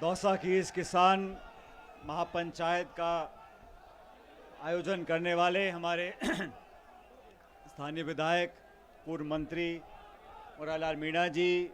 दौसा की इस किसान महापंचायत का आयोजन करने वाले हमारे स्थानीय विधायक, पूर्व मंत्री मुरारीलाल मीणा जी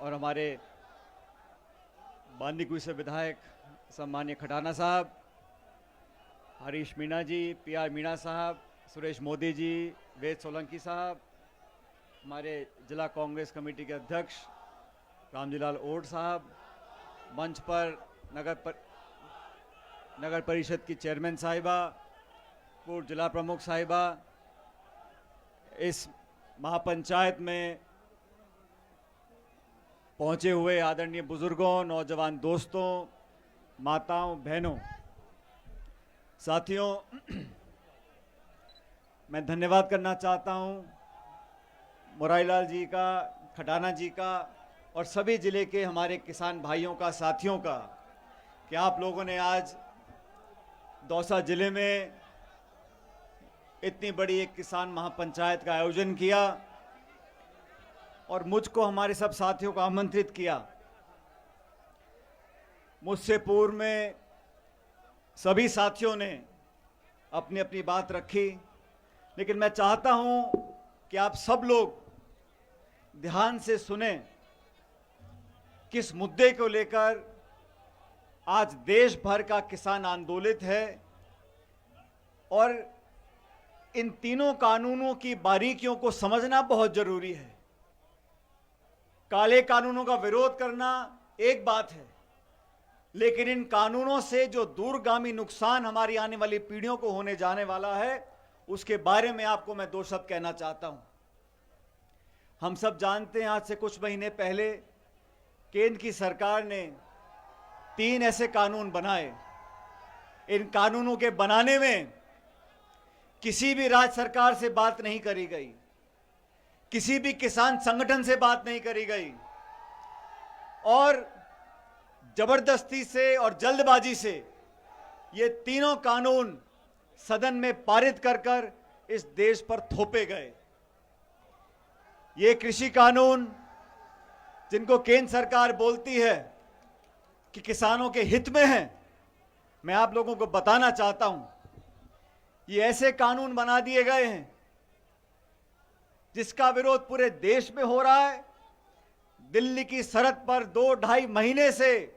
और हमारे बांदीकुई से विधायक सम्मान्य खटाना साहब, हरीश मीणा जी, पीआर मीणा साहब, सुरेश मोदी जी, वेद सोलंकी साहब, हमारे जिला कांग्रेस कमेटी के अध्यक्ष रामजीलाल ओड साहब, मंच पर नगर परिषद की चेयरमैन साहिबा, पूर्व जिला प्रमुख साहिबा, इस महापंचायत में पहुंचे हुए आदरणीय बुजुर्गों, नौजवान दोस्तों, माताओं, बहनों, साथियों, मैं धन्यवाद करना चाहता हूं मुरारीलाल जी का, खटाना जी का और सभी जिले के हमारे किसान भाइयों का, साथियों का, कि आप लोगों ने आज दौसा जिले में इतनी बड़ी एक किसान महापंचायत का आयोजन किया और मुझको, हमारे सब साथियों को आमंत्रित किया। मुझसे पूर्व में सभी साथियों ने अपनी अपनी बात रखी, लेकिन मैं चाहता हूं कि आप सब लोग ध्यान से सुने किस मुद्दे को लेकर आज देश भर का किसान आंदोलित है और इन तीनों कानूनों की बारीकियों को समझना बहुत जरूरी है। काले कानूनों का विरोध करना एक बात है, लेकिन इन कानूनों से जो दूरगामी नुकसान हमारी आने वाली पीढ़ियों को होने जाने वाला है, उसके बारे में आपको मैं दो शब्द कहना चाहता हूं। हम सब जानते हैं, आज से कुछ महीने पहले केंद्र की सरकार ने 3 ऐसे कानून बनाए। इन कानूनों के बनाने में किसी भी राज्य सरकार से बात नहीं करी गई, किसी भी किसान संगठन से बात नहीं करी गई और जबरदस्ती से और जल्दबाजी से ये तीनों कानून सदन में पारित कर इस देश पर थोपे गए। ये कृषि कानून, जिनको केंद्र सरकार बोलती है कि किसानों के हित में है, मैं आप लोगों को बताना चाहता हूं, ये ऐसे कानून बना दिए गए हैं जिसका विरोध पूरे देश में हो रहा है। दिल्ली की सरहद पर 2-2.5 महीने से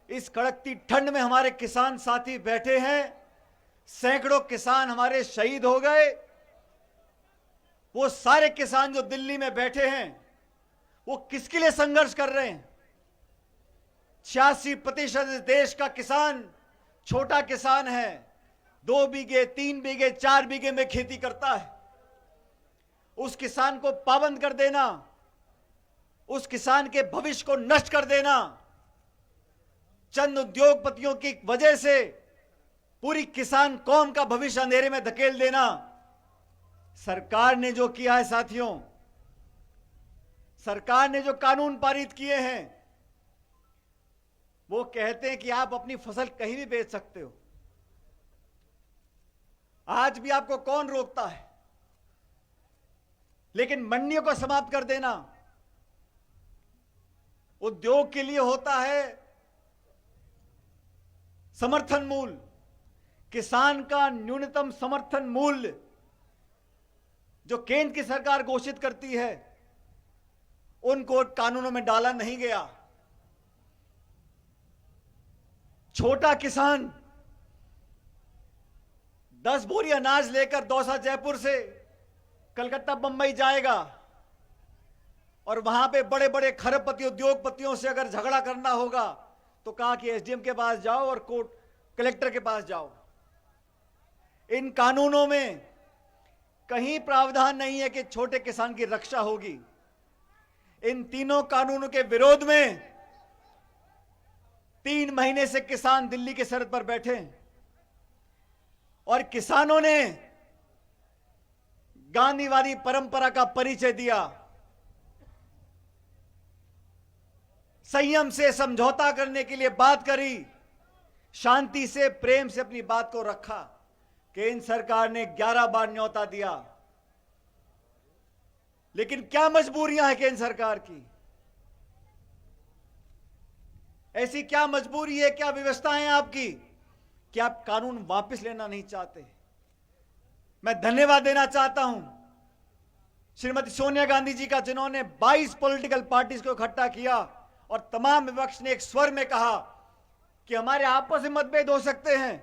इस कड़कती ठंड में हमारे किसान साथी बैठे हैं। सैकड़ों किसान हमारे शहीद हो गए। वो सारे किसान जो दिल्ली में बैठे हैं, वो किसके लिए संघर्ष कर रहे हैं? 86% इस देश का किसान छोटा किसान है। 2 बीघे, 3 बीघे, 4 बीघे में खेती करता है। उस किसान को पाबंद कर देना, उस किसान के भविष्य को नष्ट कर देना, चंद उद्योगपतियों की वजह से पूरी किसान कौम का भविष्य अंधेरे में धकेल देना, सरकार ने जो किया है साथियों, सरकार ने जो कानून पारित किए हैं, वो कहते हैं कि आप अपनी फसल कहीं भी बेच सकते हो। आज भी आपको कौन रोकता है? लेकिन मंडियों को समाप्त कर देना, उद्योग के लिए होता है समर्थन मूल्य, किसान का न्यूनतम समर्थन मूल्य जो केंद्र की सरकार घोषित करती है, उनको कानूनों में डाला नहीं गया। छोटा किसान 10 बोरी अनाज लेकर दौसा जयपुर से कलकत्ता बंबई जाएगा और वहां पे बड़े बड़े खरबपति उद्योगपतियों से अगर झगड़ा करना होगा तो कहा कि एसडीएम के पास जाओ और कोर्ट कलेक्टर के पास जाओ। इन कानूनों में कहीं प्रावधान नहीं है कि छोटे किसान की रक्षा होगी। इन तीनों कानूनों के विरोध में 3 महीने से किसान दिल्ली के सरहद पर बैठे हैं और किसानों ने गांधीवादी परंपरा का परिचय दिया। संयम से समझौता करने के लिए बात करी, शांति से, प्रेम से अपनी बात को रखा। केंद्र सरकार ने 11 बार न्योता दिया, लेकिन क्या मजबूरियां हैं केंद्र सरकार की? ऐसी क्या मजबूरी है, क्या व्यवस्था है आपकी कि आप कानून वापस लेना नहीं चाहते? मैं धन्यवाद देना चाहता हूं श्रीमती सोनिया गांधी जी का, जिन्होंने 22 पॉलिटिकल पार्टीज को इकट्ठा किया और तमाम विपक्ष ने एक स्वर में कहा कि हमारे आपस में मतभेद हो सकते हैं,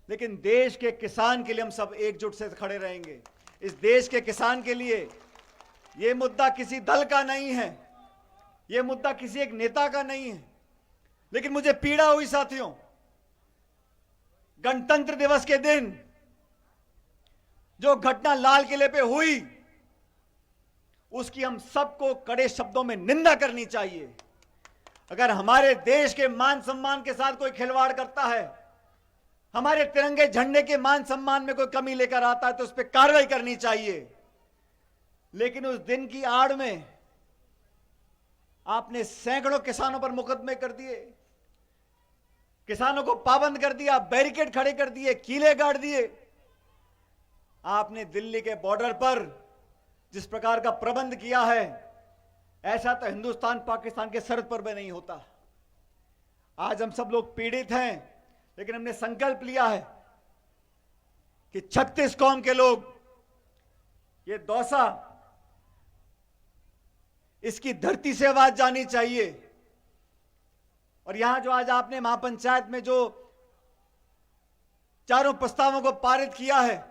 लेकिन देश के किसान के लिए हम सब एकजुट से खड़े रहेंगे। इस देश के किसान के लिए यह मुद्दा किसी दल का नहीं है, यह मुद्दा किसी एक नेता का नहीं है। लेकिन मुझे पीड़ा हुई साथियों, गणतंत्र दिवस के दिन जो घटना लाल किले पे हुई, उसकी हम सबको कड़े शब्दों में निंदा करनी चाहिए। अगर हमारे देश के मान सम्मान के साथ कोई खिलवाड़ करता है, हमारे तिरंगे झंडे के मान सम्मान में कोई कमी लेकर आता है, तो उस पर कार्रवाई करनी चाहिए। लेकिन उस दिन की आड़ में आपने सैकड़ों किसानों पर मुकदमे कर दिए, किसानों को पाबंद कर दिया, बैरिकेड खड़े कर दिए, कीले गाड़ दिए। आपने दिल्ली के बॉर्डर पर जिस प्रकार का प्रबंध किया है, ऐसा तो हिंदुस्तान पाकिस्तान के सरहद पर भी नहीं होता। आज हम सब लोग पीड़ित हैं, लेकिन हमने संकल्प लिया है कि 36 कौम के लोग, ये दौसा, इसकी धरती से आवाज जानी चाहिए। और यहां जो आज आपने महापंचायत में जो चारों प्रस्तावों को पारित किया है,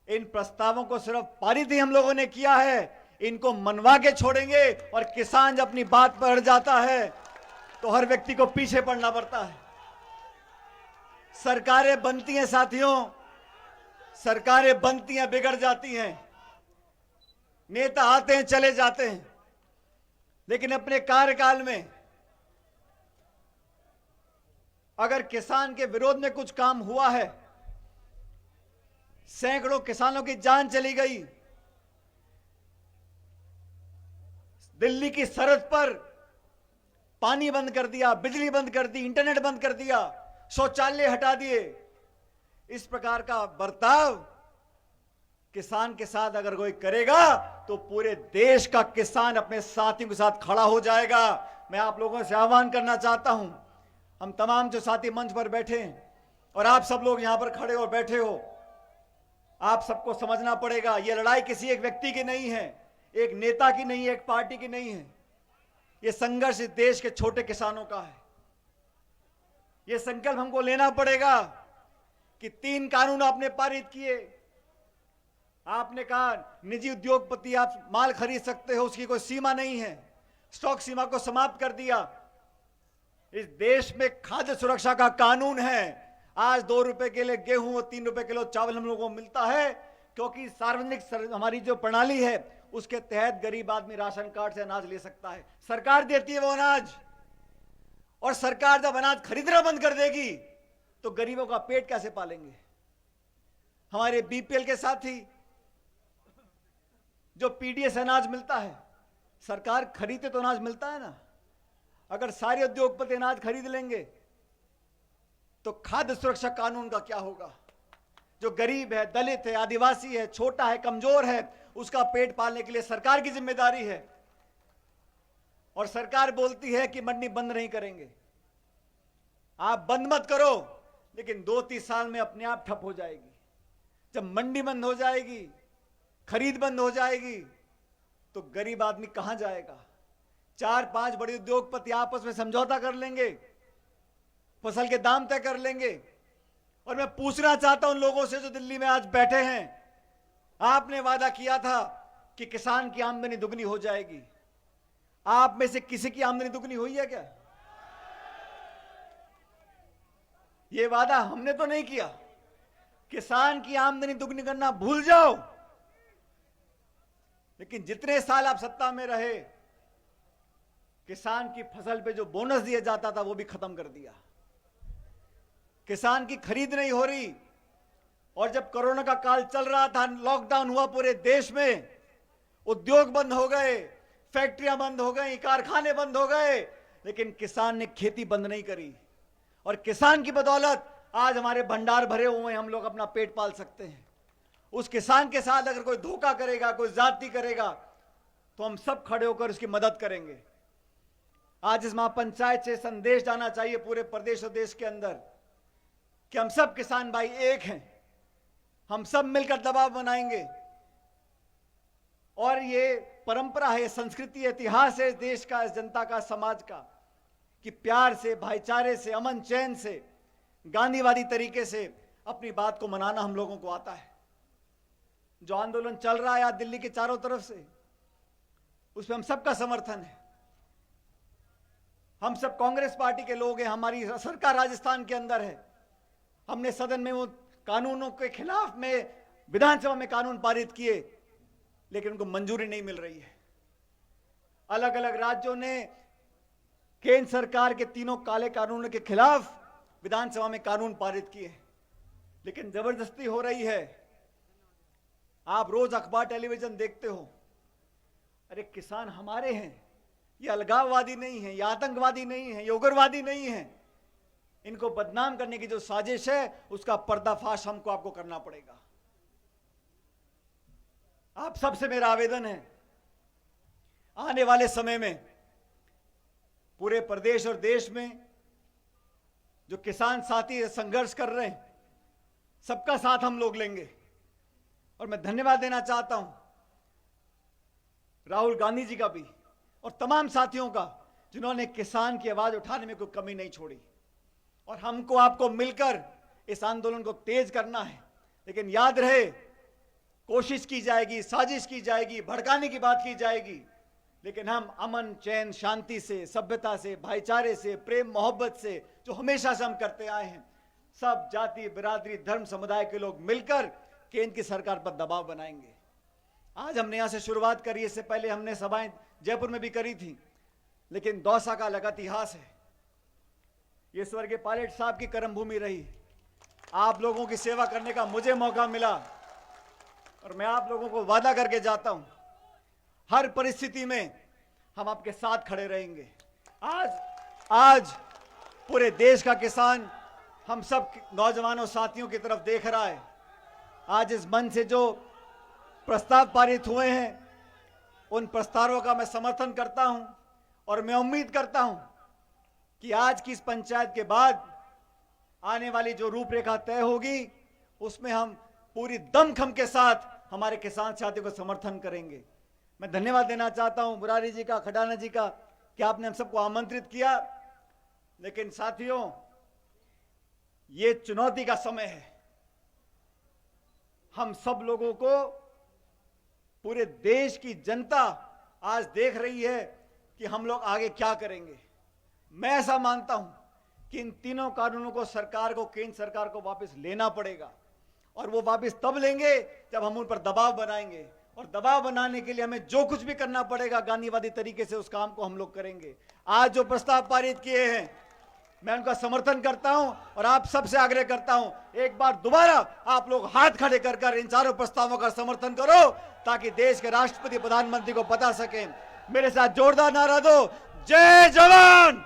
इन प्रस्तावों को सिर्फ पारित ही हम लोगों ने किया है, इनको मनवा के छोड़ेंगे। और किसान जब अपनी बात पर अड़ जाता है तो हर व्यक्ति को पीछे पड़ना पड़ता है। सरकारें बनती हैं साथियों, सरकारें बनती हैं, बिगड़ जाती हैं, नेता आते हैं चले जाते हैं, लेकिन अपने कार्यकाल में अगर किसान के विरोध में कुछ काम हुआ है, सैकड़ों किसानों की जान चली गई, दिल्ली की सरहद पर पानी बंद कर दिया, बिजली बंद कर दी, इंटरनेट बंद कर दिया, शौचालय हटा दिए। इस प्रकार का बर्ताव किसान के साथ अगर कोई करेगा तो पूरे देश का किसान अपने साथियों के साथ खड़ा हो जाएगा। मैं आप लोगों से आह्वान करना चाहता हूं, हम तमाम जो साथी मंच पर बैठे हैं और आप सब लोग यहां पर खड़े और बैठे हो, आप सबको समझना पड़ेगा, यह लड़ाई किसी एक व्यक्ति की नहीं है, एक नेता की नहीं है, एक पार्टी की नहीं है। यह संघर्ष इस देश के छोटे किसानों का है। यह संकल्प हमको लेना पड़ेगा कि 3 कानून आपने पारित किए। आपने कहा निजी उद्योगपति आप माल खरीद सकते हो, उसकी कोई सीमा नहीं है, स्टॉक सीमा को समाप्त कर दिया। इस देश में खाद्य सुरक्षा का कानून है। आज 2 रुपए के लिए गेहूं और 3 रुपए किलो चावल हम लोगों को मिलता है, क्योंकि सार्वजनिक हमारी जो प्रणाली है उसके तहत गरीब आदमी राशन कार्ड से अनाज ले सकता है। सरकार देती है वो अनाज, और सरकार जब अनाज खरीदना बंद कर देगी तो गरीबों का पेट कैसे पालेंगे? हमारे बीपीएल के साथी जो पीडीएस अनाज मिलता है, सरकार खरीदे तो अनाज मिलता है ना। अगर सारे उद्योगपति अनाज खरीद लेंगे तो खाद्य सुरक्षा कानून का क्या होगा? जो गरीब है, दलित है, आदिवासी है, छोटा है, कमजोर है, उसका पेट पालने के लिए सरकार की जिम्मेदारी है। और सरकार बोलती है कि मंडी बंद नहीं करेंगे। आप बंद मत करो, लेकिन 2-3 साल में अपने आप ठप हो जाएगी। जब मंडी बंद हो जाएगी, खरीद बंद हो जाएगी, तो गरीब आदमी कहां जाएगा? 4-5 बड़े उद्योगपति आपस में समझौता कर लेंगे, फसल के दाम तय कर लेंगे। और मैं पूछना चाहता हूं उन लोगों से जो दिल्ली में आज बैठे हैं, आपने वादा किया था कि किसान की आमदनी दुगनी हो जाएगी। आप में से किसी की आमदनी दुगनी हुई है क्या? यह वादा हमने तो नहीं किया। किसान की आमदनी दुगनी करना भूल जाओ। लेकिन जितने साल आप सत्ता में रहे, किसान की फसल पे जो बोनस दिया जाता था वो भी खत्म कर दिया। किसान की खरीद नहीं हो रही। और जब कोरोना का काल चल रहा था, लॉकडाउन हुआ पूरे देश में, उद्योग बंद हो गए, फैक्ट्रियां बंद हो गई, कारखाने बंद हो गए, लेकिन किसान ने खेती बंद नहीं करी। और किसान की बदौलत आज हमारे भंडार भरे हुए हैं, हम लोग अपना पेट पाल सकते हैं। उस किसान के साथ अगर कोई धोखा करेगा, कोई ज्यादती करेगा, तो हम सब खड़े होकर उसकी मदद करेंगे। आज इस महापंचायत से संदेश जाना चाहिए पूरे प्रदेश और देश के अंदर कि हम सब किसान भाई एक हैं, हम सब मिलकर दबाव बनाएंगे। और ये परंपरा है, संस्कृति, इतिहास है इस देश का, इस जनता का, समाज का, कि प्यार से, भाईचारे से, अमन चैन से, गांधीवादी तरीके से अपनी बात को मनाना हम लोगों को आता है। जो आंदोलन चल रहा है आज दिल्ली के चारों तरफ से, उसमें हम सबका समर्थन है। हम सब कांग्रेस पार्टी के लोग हैं, हमारी सरकार राजस्थान के अंदर है। हमने सदन में वो कानूनों के खिलाफ में विधानसभा में कानून पारित किए, लेकिन उनको मंजूरी नहीं मिल रही है। अलग अलग राज्यों ने केंद्र सरकार के तीनों काले कानूनों के खिलाफ विधानसभा में कानून पारित किए, लेकिन जबरदस्ती हो रही है। आप रोज अखबार टेलीविजन देखते हो, अरे किसान हमारे हैं, ये अलगाववादी नहीं है, ये आतंकवादी नहीं है, ये उग्रवादी नहीं है। इनको बदनाम करने की जो साजिश है उसका पर्दाफाश हमको आपको करना पड़ेगा। आप सबसे मेरा आवेदन है, आने वाले समय में पूरे प्रदेश और देश में जो किसान साथी संघर्ष कर रहे हैं, सबका साथ हम लोग लेंगे। और मैं धन्यवाद देना चाहता हूं राहुल गांधी जी का भी और तमाम साथियों का, जिन्होंने किसान की आवाज उठाने में कोई कमी नहीं छोड़ी। और हमको आपको मिलकर इस आंदोलन को तेज करना है। लेकिन याद रहे, कोशिश की जाएगी, साजिश की जाएगी, भड़काने की बात की जाएगी, लेकिन हम अमन चैन शांति से, सभ्यता से, भाईचारे से, प्रेम मोहब्बत से, जो हमेशा से हम करते आए हैं, सब जाति, बिरादरी, धर्म, समुदाय के लोग मिलकर केंद्र की सरकार पर दबाव बनाएंगे। आज हमने यहां से शुरुआत करी, इससे पहले हमने सभाएं जयपुर में भी करी थी, लेकिन दौसा का अलग इतिहास है। ये स्वर्गीय पायलट साहब की कर्मभूमि रही। आप लोगों की सेवा करने का मुझे मौका मिला और मैं आप लोगों को वादा करके जाता हूं, हर परिस्थिति में हम आपके साथ खड़े रहेंगे। आज पूरे देश का किसान हम सब नौजवानों साथियों की तरफ देख रहा है। आज इस मंच से जो प्रस्ताव पारित हुए हैं, उन प्रस्तावों का मैं समर्थन करता हूं और मैं उम्मीद करता हूं कि आज की इस पंचायत के बाद आने वाली जो रूपरेखा तय होगी, उसमें हम पूरी दमखम के साथ हमारे किसान साथियों को समर्थन करेंगे। मैं धन्यवाद देना चाहता हूं मुरारी जी का, खडाना जी का, कि आपने हम सबको आमंत्रित किया। लेकिन साथियों, ये चुनौती का समय है। हम सब लोगों को, पूरे देश की जनता आज देख रही है कि हम लोग आगे क्या करेंगे। मैं ऐसा मानता हूं कि इन तीनों कानूनों को सरकार को, केंद्र सरकार को वापस लेना पड़ेगा, और वो वापस तब लेंगे जब हम उन पर दबाव बनाएंगे। और दबाव बनाने के लिए हमें जो कुछ भी करना पड़ेगा गांधीवादी तरीके से, उस काम को हम लोग करेंगे। आज जो प्रस्ताव पारित किए हैं, मैं उनका समर्थन करता हूं और आप सबसे आग्रह करता हूं, एक बार दोबारा आप लोग हाथ खड़े कर इन चारों प्रस्तावों का समर्थन करो, ताकि देश के राष्ट्रपति, प्रधानमंत्री को बता सकें। मेरे साथ जोरदार नारा दो, जय जवान,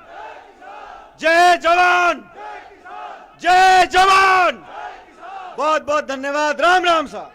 जय जवान, जय जवान। बहुत बहुत धन्यवाद। राम राम साहब।